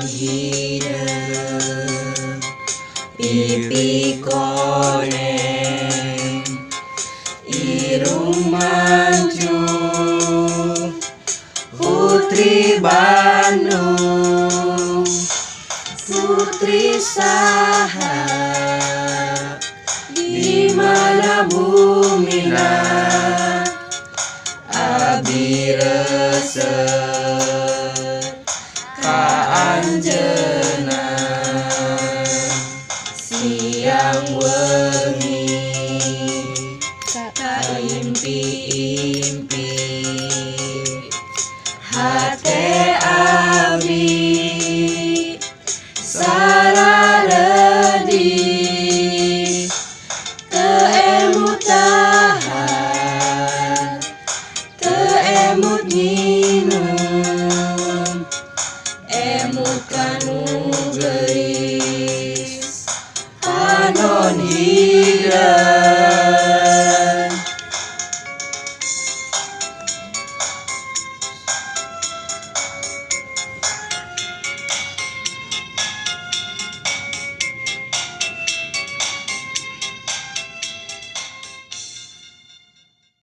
hidup pipi koneng irung mancung putri Bandung putri saha di mana bumina abdi resep ka anjeunna siang wengi ka impi-impi hate